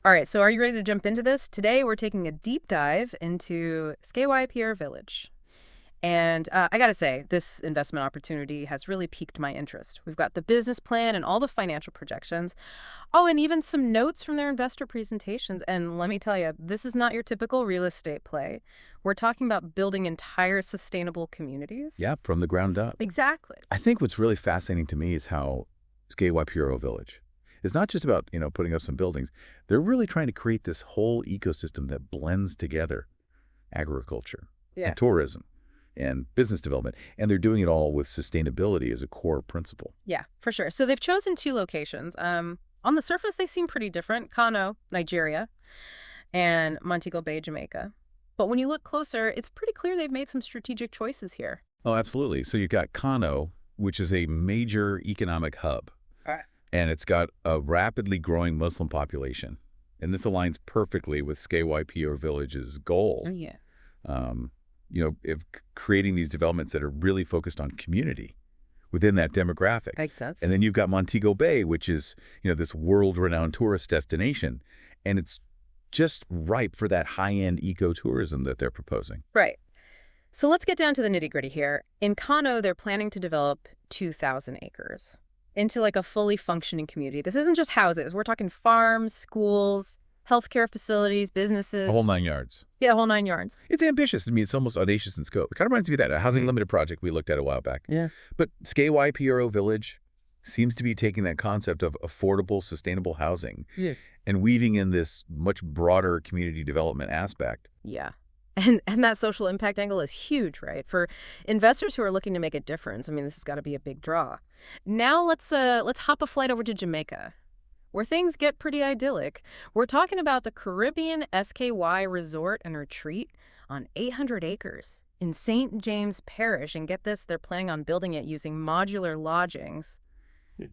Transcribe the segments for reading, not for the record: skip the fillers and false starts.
All right, so are you ready to jump into this? Today, we're taking a deep dive into SKYPRO Village. And I got to say, this investment opportunity has really piqued my interest. We've got the business plan and all the financial projections. Oh, and even some notes from their investor presentations. And let me tell you, this is not your typical real estate play. We're talking about building entire sustainable communities. Yeah, from the ground up. Exactly. I think what's really fascinating to me is how SKYPRO Village is not just about, putting up some buildings. They're really trying to create this whole ecosystem that blends together agriculture Yeah. and tourism and business development. And they're doing it all with sustainability as a core principle. Yeah, for sure. So they've chosen two locations. On the surface, they seem pretty different. Kano, Nigeria, and Montego Bay, Jamaica. But when you look closer, it's pretty clear they've made some strategic choices here. Oh, absolutely. So you've got Kano, which is a major economic hub. All right. And it's got a rapidly growing Muslim population. And this aligns perfectly with SKYPRO Village's goal. Oh, yeah. Of creating these developments that are really focused on community within that demographic. Makes sense. And then you've got Montego Bay, which is, this world-renowned tourist destination. And it's just ripe for that high-end ecotourism that they're proposing. Right. So let's get down to the nitty-gritty here. In Kano, they're planning to develop 2,000 acres into like a fully functioning community. This isn't just houses. We're talking farms, schools, healthcare facilities, businesses. A whole 9 yards. Yeah, the whole 9 yards. It's ambitious. I mean, it's almost audacious in scope. It kind of reminds me of that, a housing limited project we looked at a while back. Yeah. But SKYPRO Village seems to be taking that concept of affordable, sustainable housing and weaving in this much broader community development aspect. Yeah. And that social impact angle is huge, right? For investors who are looking to make a difference, I mean, this has got to be a big draw. Now let's hop a flight over to Jamaica, where things get pretty idyllic. We're talking about the Caribbean SKY Resort and Retreat on 800 acres in St. James Parish. And get this, they're planning on building it using modular lodgings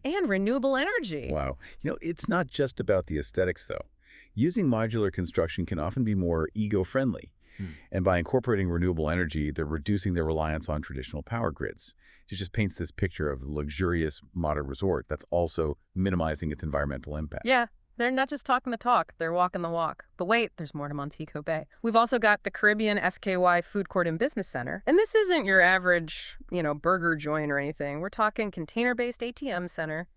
and renewable energy. Wow. It's not just about the aesthetics, though. Using modular construction can often be more eco-friendly. And by incorporating renewable energy, they're reducing their reliance on traditional power grids. It just paints this picture of a luxurious modern resort that's also minimizing its environmental impact. Yeah, they're not just talking the talk, they're walking the walk. But wait, there's more to Montego Bay. We've also got the Caribbean SKY Food Court and Business Center. And this isn't your average, burger joint or anything. We're talking container-based ATM center,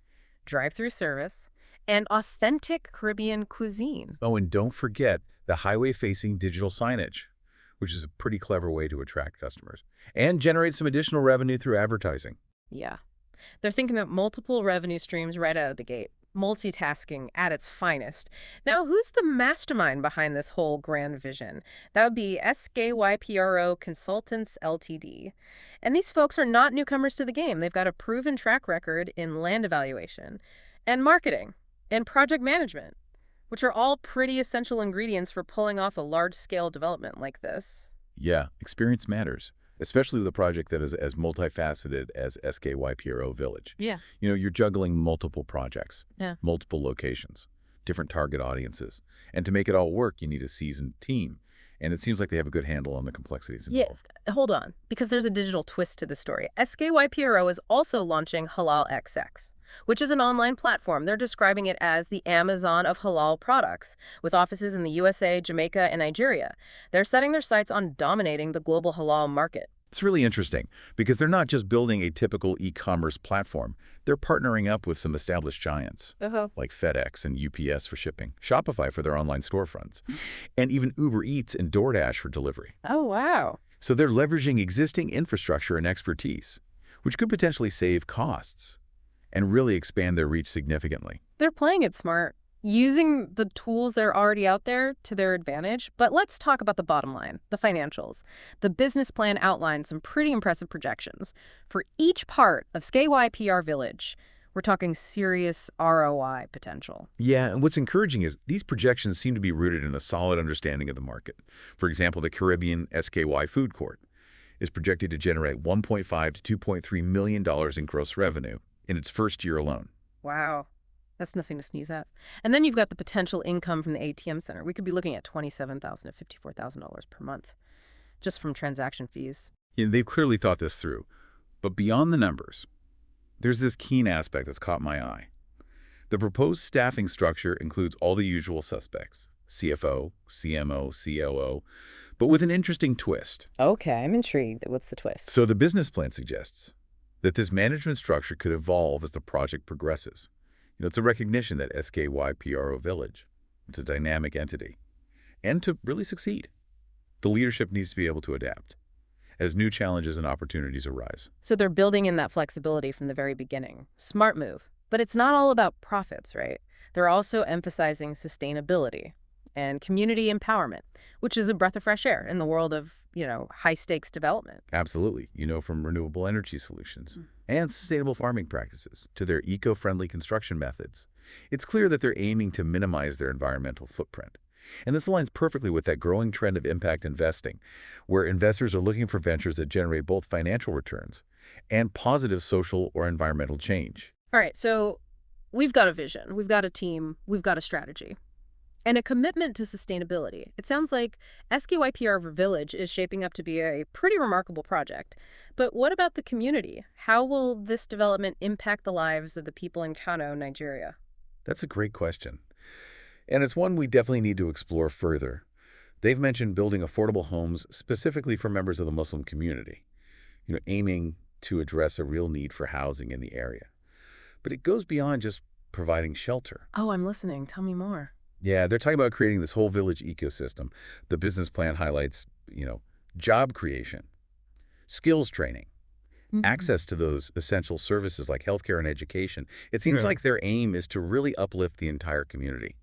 drive-through service, and authentic Caribbean cuisine. Oh, and don't forget the highway-facing digital signage, which is a pretty clever way to attract customers and generate some additional revenue through advertising. Yeah. They're thinking about multiple revenue streams right out of the gate. Multitasking at its finest. Now, who's the mastermind behind this whole grand vision? That would be SKYPRO Consultants Ltd. And these folks are not newcomers to the game. They've got a proven track record in land evaluation and marketing and project management, which are all pretty essential ingredients for pulling off a large-scale development like this. Yeah, experience matters, especially with a project that is as multifaceted as SKYPRO Village. Yeah. You're juggling multiple projects, Yeah. multiple locations, different target audiences. And to make it all work, you need a seasoned team. And it seems like they have a good handle on the complexities involved. Yeah, hold on, because there's a digital twist to the story. SKYPRO is also launching HalalX, which is an online platform. They're describing it as the Amazon of halal products, with offices in the USA, Jamaica, and Nigeria. They're setting their sights on dominating the global halal market. It's really interesting because they're not just building a typical e-commerce platform. They're partnering up with some established giants like FedEx and UPS for shipping, Shopify for their online storefronts, and even Uber Eats and DoorDash for delivery. Oh, wow. So they're leveraging existing infrastructure and expertise, which could potentially save costs and really expand their reach significantly. They're playing it smart, using the tools that are already out there to their advantage. But let's talk about the bottom line, the financials. The business plan outlines some pretty impressive projections. For each part of SKYPRO Village, we're talking serious ROI potential. Yeah, and what's encouraging is these projections seem to be rooted in a solid understanding of the market. For example, the Caribbean SKY Food Court is projected to generate $1.5 to $2.3 million in gross revenue in its first year alone. Wow. That's nothing to sneeze at. And then you've got the potential income from the ATM center. We could be looking at $27,000 to $54,000 per month just from transaction fees. Yeah, they've clearly thought this through. But beyond the numbers, there's this keen aspect that's caught my eye. The proposed staffing structure includes all the usual suspects, CFO, CMO, COO, but with an interesting twist. Okay, I'm intrigued. What's the twist? So the business plan suggests that this management structure could evolve as the project progresses. It's a recognition that SKYPRO Village, it's a dynamic entity. And to really succeed, the leadership needs to be able to adapt as new challenges and opportunities arise. So they're building in that flexibility from the very beginning. Smart move. But it's not all about profits, right? They're also emphasizing sustainability and community empowerment, which is a breath of fresh air in the world of, high-stakes development. Absolutely. From renewable energy solutions and sustainable farming practices to their eco-friendly construction methods. It's clear that they're aiming to minimize their environmental footprint. And this aligns perfectly with that growing trend of impact investing, where investors are looking for ventures that generate both financial returns and positive social or environmental change. All right, so we've got a vision, we've got a team, we've got a strategy, and a commitment to sustainability. It sounds like SKYPR Village is shaping up to be a pretty remarkable project. But what about the community? How will this development impact the lives of the people in Kano, Nigeria? That's a great question. And it's one we definitely need to explore further. They've mentioned building affordable homes specifically for members of the Muslim community, aiming to address a real need for housing in the area. But it goes beyond just providing shelter. Oh, I'm listening. Tell me more. Yeah, they're talking about creating this whole village ecosystem. The business plan highlights, job creation, skills training, access to those essential services like healthcare and education. It seems like their aim is to really uplift the entire community,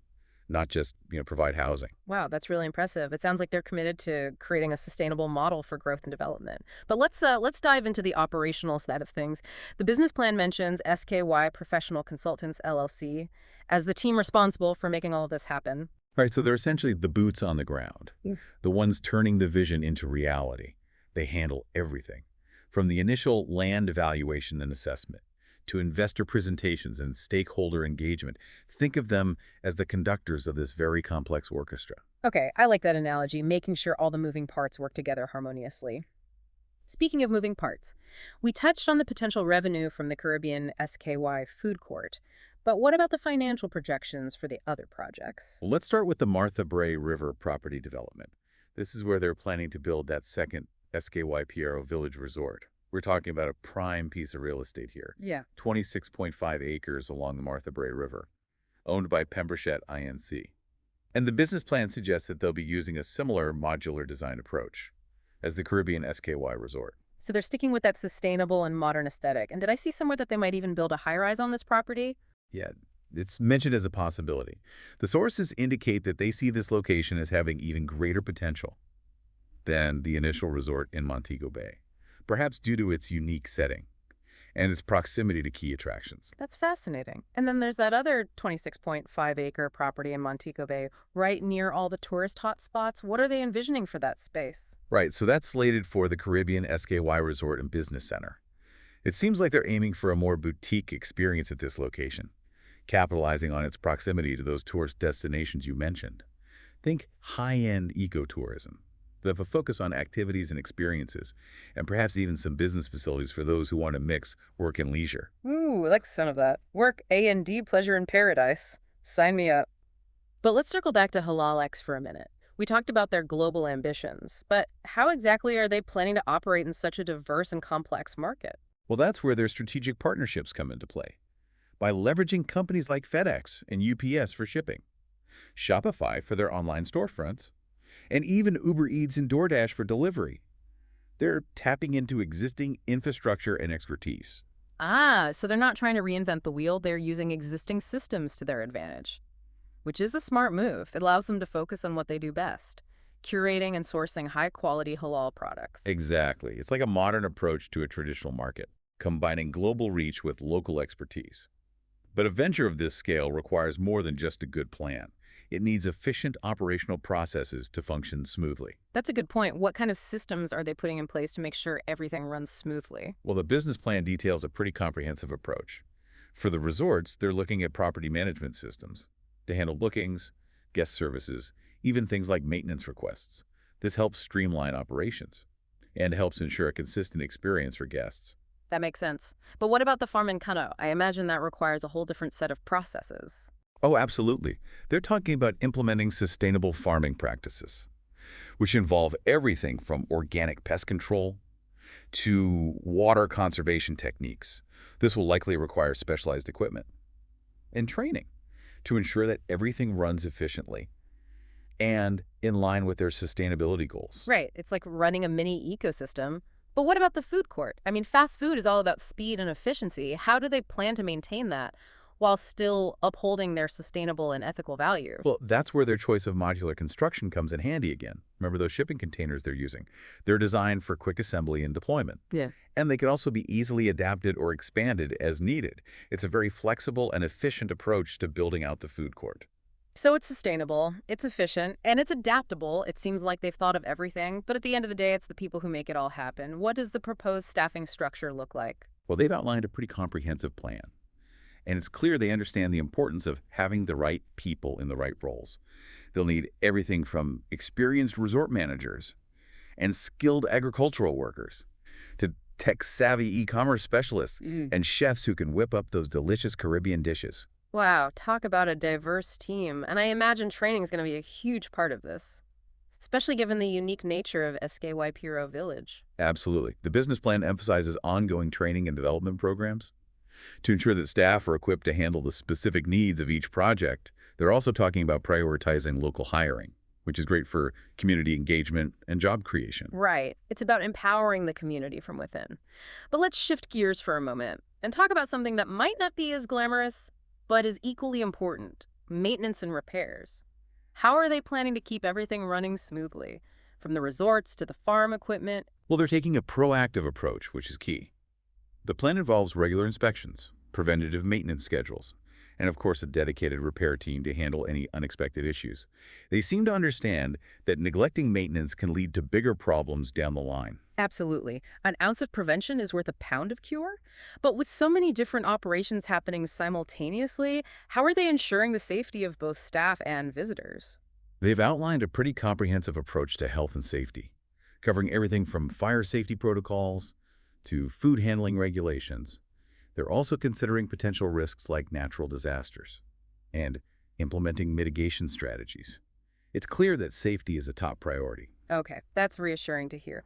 not just, provide housing. Wow, that's really impressive. It sounds like they're committed to creating a sustainable model for growth and development. But let's dive into the operational side of things. The business plan mentions SKY Professional Consultants, LLC, as the team responsible for making all of this happen. Right, so they're essentially the boots on the ground, the ones turning the vision into reality. They handle everything, from the initial land evaluation and assessment to investor presentations and stakeholder engagement. Think of them as the conductors of this very complex orchestra. Okay, I like that analogy, making sure all the moving parts work together harmoniously. Speaking of moving parts, we touched on the potential revenue from the Caribbean SKY food court. But what about the financial projections for the other projects? Well, let's start with the Martha Brae River property development. This is where they're planning to build that second SKYPRO Village resort. We're talking about a prime piece of real estate here. Yeah. 26.5 acres along the Martha Brae River, owned by Pembrokeshire Inc. And the business plan suggests that they'll be using a similar modular design approach as the Caribbean SKY resort. So they're sticking with that sustainable and modern aesthetic. And did I see somewhere that they might even build a high-rise on this property? Yeah, it's mentioned as a possibility. The sources indicate that they see this location as having even greater potential than the initial resort in Montego Bay, perhaps due to its unique setting and its proximity to key attractions. That's fascinating. And then there's that other 26.5-acre property in Montego Bay, right near all the tourist hotspots. What are they envisioning for that space? Right, so that's slated for the Caribbean SKY Resort and Business Center. It seems like they're aiming for a more boutique experience at this location, capitalizing on its proximity to those tourist destinations you mentioned. Think high-end ecotourism. They have a focus on activities and experiences, and perhaps even some business facilities for those who want to mix work and leisure. Ooh, I like the sound of that. Work, A&D, pleasure in paradise. Sign me up. But let's circle back to HalalX for a minute. We talked about their global ambitions, but how exactly are they planning to operate in such a diverse and complex market? Well, that's where their strategic partnerships come into play. By leveraging companies like FedEx and UPS for shipping, Shopify for their online storefronts, and even Uber Eats and DoorDash for delivery. They're tapping into existing infrastructure and expertise. Ah, so they're not trying to reinvent the wheel, they're using existing systems to their advantage, which is a smart move. It allows them to focus on what they do best, curating and sourcing high-quality halal products. Exactly. It's like a modern approach to a traditional market, combining global reach with local expertise. But a venture of this scale requires more than just a good plan. It needs efficient operational processes to function smoothly. That's a good point. What kind of systems are they putting in place to make sure everything runs smoothly? Well, the business plan details a pretty comprehensive approach. For the resorts, they're looking at property management systems to handle bookings, guest services, even things like maintenance requests. This helps streamline operations and helps ensure a consistent experience for guests. That makes sense. But what about the farm in Kano? I imagine that requires a whole different set of processes. Oh, absolutely. They're talking about implementing sustainable farming practices, which involve everything from organic pest control to water conservation techniques. This will likely require specialized equipment and training to ensure that everything runs efficiently and in line with their sustainability goals. Right. It's like running a mini ecosystem. But what about the food court? I mean, fast food is all about speed and efficiency. How do they plan to maintain that while still upholding their sustainable and ethical values? Well, that's where their choice of modular construction comes in handy again. Remember those shipping containers they're using? They're designed for quick assembly and deployment. Yeah. And they can also be easily adapted or expanded as needed. It's a very flexible and efficient approach to building out the food court. So it's sustainable, it's efficient, and it's adaptable. It seems like they've thought of everything, but at the end of the day, it's the people who make it all happen. What does the proposed staffing structure look like? Well, they've outlined a pretty comprehensive plan. And it's clear they understand the importance of having the right people in the right roles. They'll need everything from experienced resort managers and skilled agricultural workers to tech-savvy e-commerce specialists and chefs who can whip up those delicious Caribbean dishes. Wow, talk about a diverse team. And I imagine training is going to be a huge part of this, especially given the unique nature of SKYPRO Village. Absolutely. The business plan emphasizes ongoing training and development programs to ensure that staff are equipped to handle the specific needs of each project. They're also talking about prioritizing local hiring, which is great for community engagement and job creation. Right. It's about empowering the community from within. But let's shift gears for a moment and talk about something that might not be as glamorous, but is equally important: maintenance and repairs. How are they planning to keep everything running smoothly, from the resorts to the farm equipment? Well, they're taking a proactive approach, which is key. The plan involves regular inspections, preventative maintenance schedules, and of course a dedicated repair team to handle any unexpected issues. They seem to understand that neglecting maintenance can lead to bigger problems down the line. Absolutely. An ounce of prevention is worth a pound of cure. But with so many different operations happening simultaneously, how are they ensuring the safety of both staff and visitors? They've outlined a pretty comprehensive approach to health and safety, covering everything from fire safety protocols to food handling regulations. They're also considering potential risks like natural disasters and implementing mitigation strategies. It's clear that safety is a top priority. Okay, that's reassuring to hear.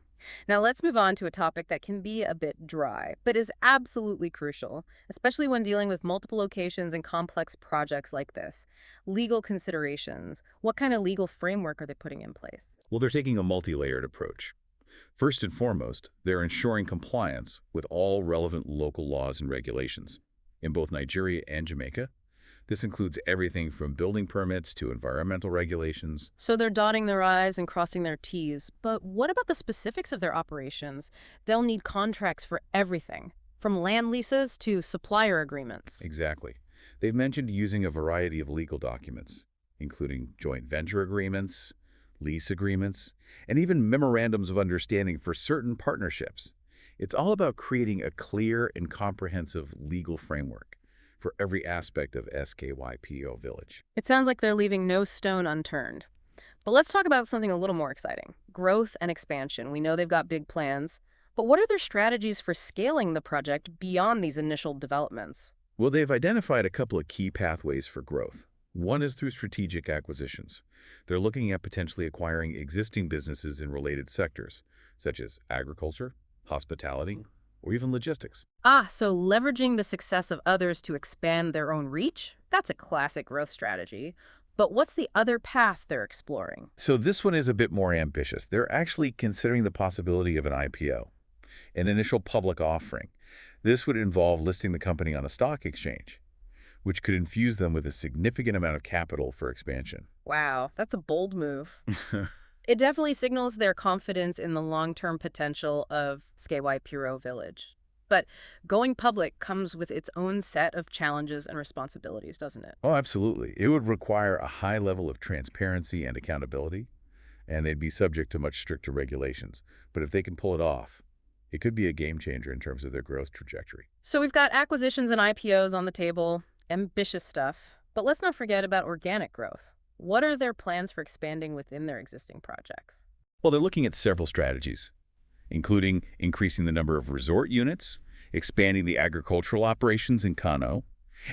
Now let's move on to a topic that can be a bit dry, but is absolutely crucial, especially when dealing with multiple locations and complex projects like this. Legal considerations. What kind of legal framework are they putting in place? Well, they're taking a multi-layered approach. First and foremost, they're ensuring compliance with all relevant local laws and regulations in both Nigeria and Jamaica. This includes everything from building permits to environmental regulations. So they're dotting their I's and crossing their T's. But what about the specifics of their operations? They'll need contracts for everything, from land leases to supplier agreements. Exactly. They've mentioned using a variety of legal documents, including joint venture agreements, lease agreements, and even memorandums of understanding for certain partnerships. It's all about creating a clear and comprehensive legal framework for every aspect of SKYPRO Village. It sounds like they're leaving no stone unturned. But let's talk about something a little more exciting: growth and expansion. We know they've got big plans, but what are their strategies for scaling the project beyond these initial developments? Well, they've identified a couple of key pathways for growth. One is through strategic acquisitions. They're looking at potentially acquiring existing businesses in related sectors, such as agriculture, hospitality, or even logistics. So leveraging the success of others to expand their own reach? That's a classic growth strategy. But what's the other path they're exploring? So this one is a bit more ambitious. They're actually considering the possibility of an IPO, an initial public offering. This would involve listing the company on a stock exchange, which could infuse them with a significant amount of capital for expansion. Wow, that's a bold move. It definitely signals their confidence in the long-term potential of SKYPRO Village. But going public comes with its own set of challenges and responsibilities, doesn't it? Oh, absolutely. It would require a high level of transparency and accountability, and they'd be subject to much stricter regulations. But if they can pull it off, it could be a game changer in terms of their growth trajectory. So we've got acquisitions and IPOs on the table, ambitious stuff. But let's not forget about organic growth. What are their plans for expanding within their existing projects? Well, they're looking at several strategies, including increasing the number of resort units expanding the agricultural operations in Kano,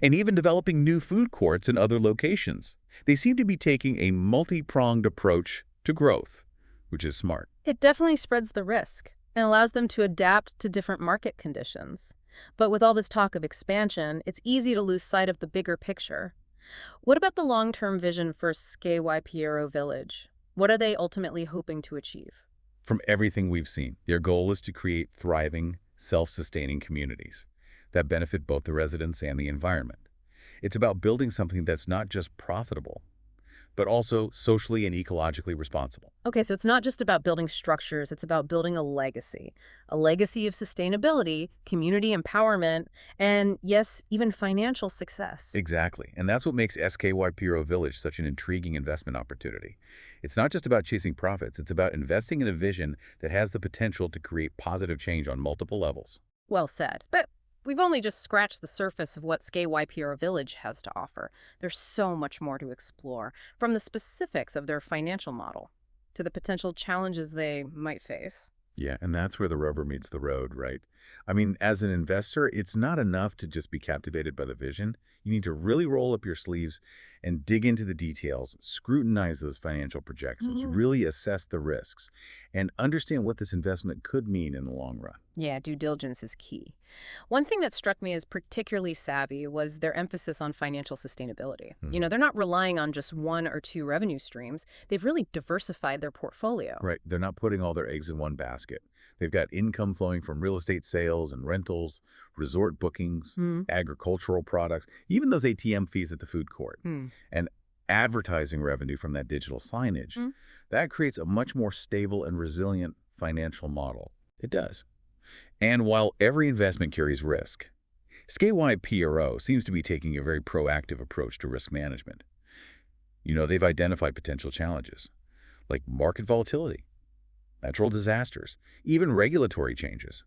and even developing new food courts in other locations. They seem to be taking a multi-pronged approach to growth, which is smart. It definitely spreads the risk and allows them to adapt to different market conditions. But with all this talk of expansion, it's easy to lose sight of the bigger picture. What about the long-term vision for SKYPRO Village? What are they ultimately hoping to achieve? From everything we've seen, their goal is to create thriving, self-sustaining communities that benefit both the residents and the environment. It's about building something that's not just profitable, but also socially and ecologically responsible. Okay, so it's not just about building structures, it's about building a legacy of sustainability, community empowerment, and yes, even financial success. Exactly. And that's what makes SKYPRO Village such an intriguing investment opportunity. It's not just about chasing profits, it's about investing in a vision that has the potential to create positive change on multiple levels. Well said. But we've only just scratched the surface of what SKYPRO Village has to offer. There's so much more to explore, from the specifics of their financial model to the potential challenges they might face. Yeah, and that's where the rubber meets the road, right? I mean, as an investor, it's not enough to just be captivated by the vision. You need to really roll up your sleeves and dig into the details, scrutinize those financial projections, really assess the risks, and understand what this investment could mean in the long run. Yeah, due diligence is key. One thing that struck me as particularly savvy was their emphasis on financial sustainability. They're not relying on just one or two revenue streams. They've really diversified their portfolio. Right. They're not putting all their eggs in one basket. They've got income flowing from real estate sales and rentals, resort bookings, agricultural products, even those ATM fees at the food court, and advertising revenue from that digital signage. That creates a much more stable and resilient financial model. It does. And while every investment carries risk, SKYPRO seems to be taking a very proactive approach to risk management. They've identified potential challenges, like market volatility, natural disasters, even regulatory changes.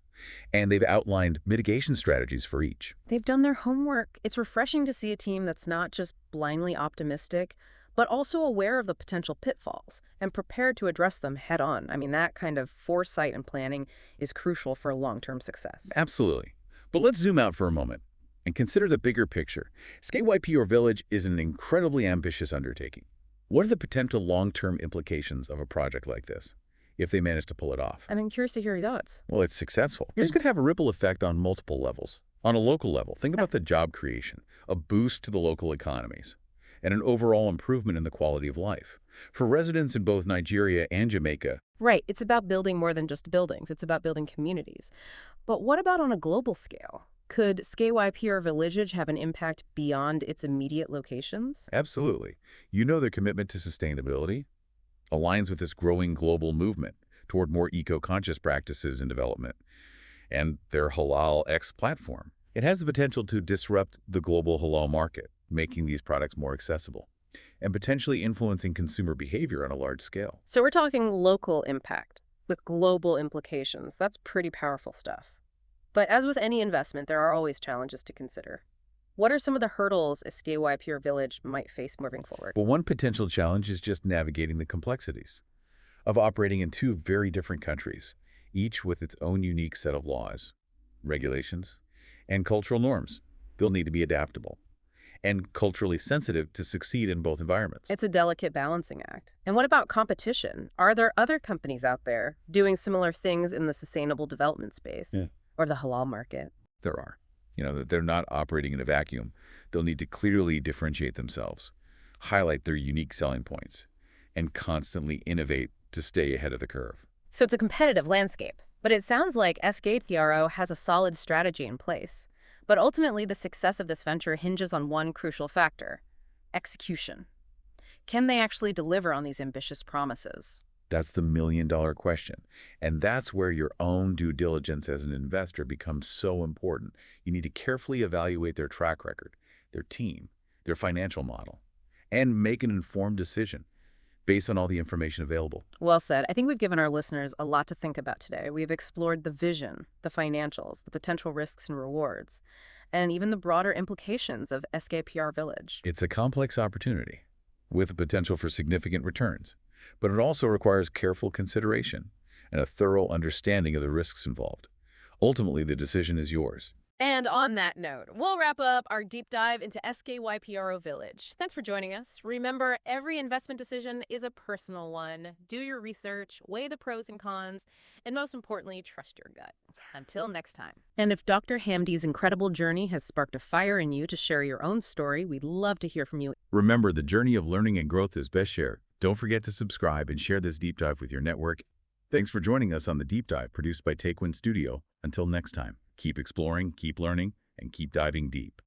And they've outlined mitigation strategies for each. They've done their homework. It's refreshing to see a team that's not just blindly optimistic, but also aware of the potential pitfalls and prepared to address them head on. I mean, that kind of foresight and planning is crucial for long-term success. Absolutely. But let's zoom out for a moment and consider the bigger picture. SKYPRO Village is an incredibly ambitious undertaking. What are the potential long-term implications of a project like this, if they manage to pull it off? I'm curious to hear your thoughts. Well, it's successful. This could have a ripple effect on multiple levels. On a local level, think about the job creation, a boost to the local economies, and an overall improvement in the quality of life. For residents in both Nigeria and Jamaica. Right. It's about building more than just buildings. It's about building communities. But what about on a global scale? Could SKYPRO Village have an impact beyond its immediate locations? Absolutely. Their commitment to sustainability aligns with this growing global movement toward more eco-conscious practices and development. And their HalalX platform, it has the potential to disrupt the global halal market, making these products more accessible and potentially influencing consumer behavior on a large scale. So we're talking local impact with global implications. That's pretty powerful stuff. But as with any investment, there are always challenges to consider. What are some of the hurdles a SKYPRO Village might face moving forward? Well, one potential challenge is just navigating the complexities of operating in two very different countries, each with its own unique set of laws, regulations, and cultural norms. They'll need to be adaptable and culturally sensitive to succeed in both environments. It's a delicate balancing act. And what about competition? Are there other companies out there doing similar things in the sustainable development space or the halal market? There are. They're not operating in a vacuum. They'll need to clearly differentiate themselves, highlight their unique selling points, and constantly innovate to stay ahead of the curve. So it's a competitive landscape, but it sounds like SKYPRO has a solid strategy in place. But ultimately, the success of this venture hinges on one crucial factor: execution. Can they actually deliver on these ambitious promises? That's the million-dollar question. And that's where your own due diligence as an investor becomes so important. You need to carefully evaluate their track record, their team, their financial model, and make an informed decision based on all the information available. Well said. I think we've given our listeners a lot to think about today. We've explored the vision, the financials, the potential risks and rewards, and even the broader implications of SKYPRO Village. It's a complex opportunity with the potential for significant returns, but it also requires careful consideration and a thorough understanding of the risks involved. Ultimately, the decision is yours. And on that note, we'll wrap up our deep dive into SKYPRO Village. Thanks for joining us. Remember, every investment decision is a personal one. Do your research, weigh the pros and cons, and most importantly, trust your gut. Until next time. And if Dr. Hamdi's incredible journey has sparked a fire in you to share your own story, we'd love to hear from you. Remember, the journey of learning and growth is best shared. Don't forget to subscribe and share this deep dive with your network. Thanks for joining us on the Deep Dive, produced by Takewind Studio. Until next time, keep exploring, keep learning, and keep diving deep.